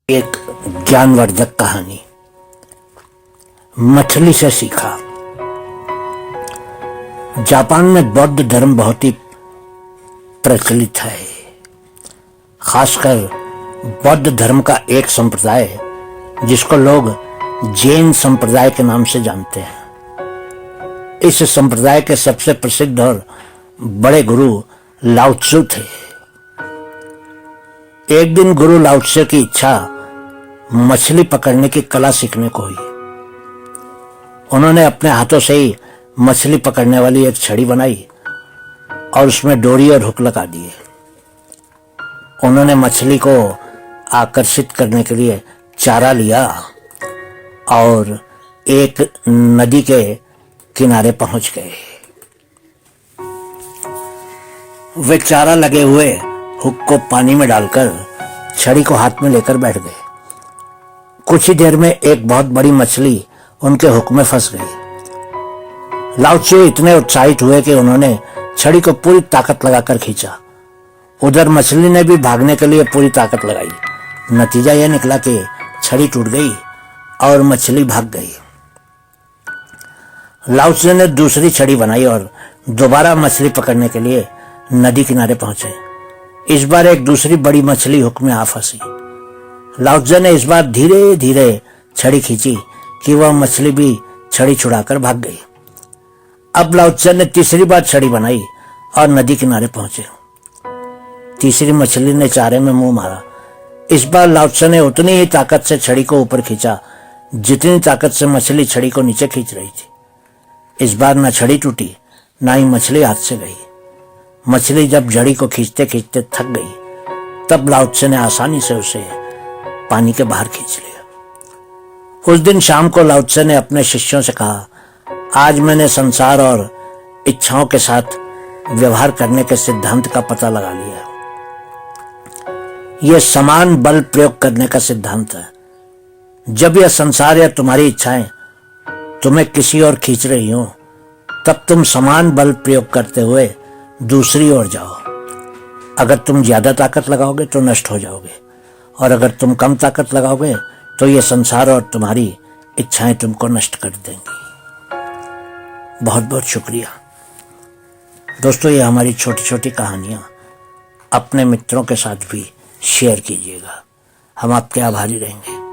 एक ज्ञानवर्धक कहानी, मछली से सीखा। जापान में बौद्ध धर्म बहुत ही प्रचलित है। खासकर बौद्ध धर्म का एक संप्रदाय जिसको लोग जैन संप्रदाय के नाम से जानते हैं। इस संप्रदाय के सबसे प्रसिद्ध और बड़े गुरु लाओ त्सु थे। एक दिन गुरु लाओ त्सु की इच्छा मछली पकड़ने की कला सीखने को हुई। उन्होंने अपने हाथों से ही मछली पकड़ने वाली एक छड़ी बनाई और उसमें डोरी और हुक लगा दिए। उन्होंने मछली को आकर्षित करने के लिए चारा लिया और एक नदी के किनारे पहुंच गए। वे चारा लगे हुए हुक को पानी में डालकर छड़ी को हाथ में लेकर बैठ गए। कुछ ही देर में एक बहुत बड़ी मछली उनके हुक में फंस गई। लाओ त्सु इतने उत्साहित हुए कि उन्होंने छड़ी को पूरी ताकत लगाकर खींचा। उधर मछली ने भी भागने के लिए पूरी ताकत लगाई। नतीजा यह निकला कि छड़ी टूट गई और मछली भाग गई। लाओ त्सु ने दूसरी छड़ी बनाई और दोबारा मछली पकड़ने के लिए नदी किनारे पहुंचे। इस बार एक दूसरी बड़ी मछली हुक में आ फंसी। लाओ त्सु ने इस बार धीरे धीरे छड़ी खींची कि वह मछली भी छड़ी छुड़ाकर भाग गई। अब लाओ त्सु ने तीसरी बार छड़ी बनाई और नदी किनारे पहुंचे। तीसरी मछली ने चारे में मुंह मारा। इस बार लाओ त्सु ने उतनी ही ताकत से छड़ी को ऊपर खींचा जितनी ताकत से मछली छड़ी को नीचे खींच रही थी। इस बार न छड़ी टूटी न ही मछली हाथ से गई। मछली जब छड़ी को खींचते खींचते थक गई तब लाओ त्सु ने आसानी से उसे पानी के बाहर खींच लिया। उस दिन शाम को लाओ त्सु ने अपने शिष्यों से कहा, आज मैंने संसार और इच्छाओं के साथ व्यवहार करने के सिद्धांत का पता लगा लिया। यह समान बल प्रयोग करने का सिद्धांत है। जब यह संसार या तुम्हारी इच्छाएं तुम्हें किसी ओर खींच रही हो तब तुम समान बल प्रयोग करते हुए दूसरी ओर जाओ। अगर तुम ज्यादा ताकत लगाओगे तो नष्ट हो जाओगे और अगर तुम कम ताकत लगाओगे तो यह संसार और तुम्हारी इच्छाएं तुमको नष्ट कर देंगी। बहुत बहुत शुक्रिया दोस्तों। ये हमारी छोटी छोटी कहानियां अपने मित्रों के साथ भी शेयर कीजिएगा। हम आपके आभारी रहेंगे।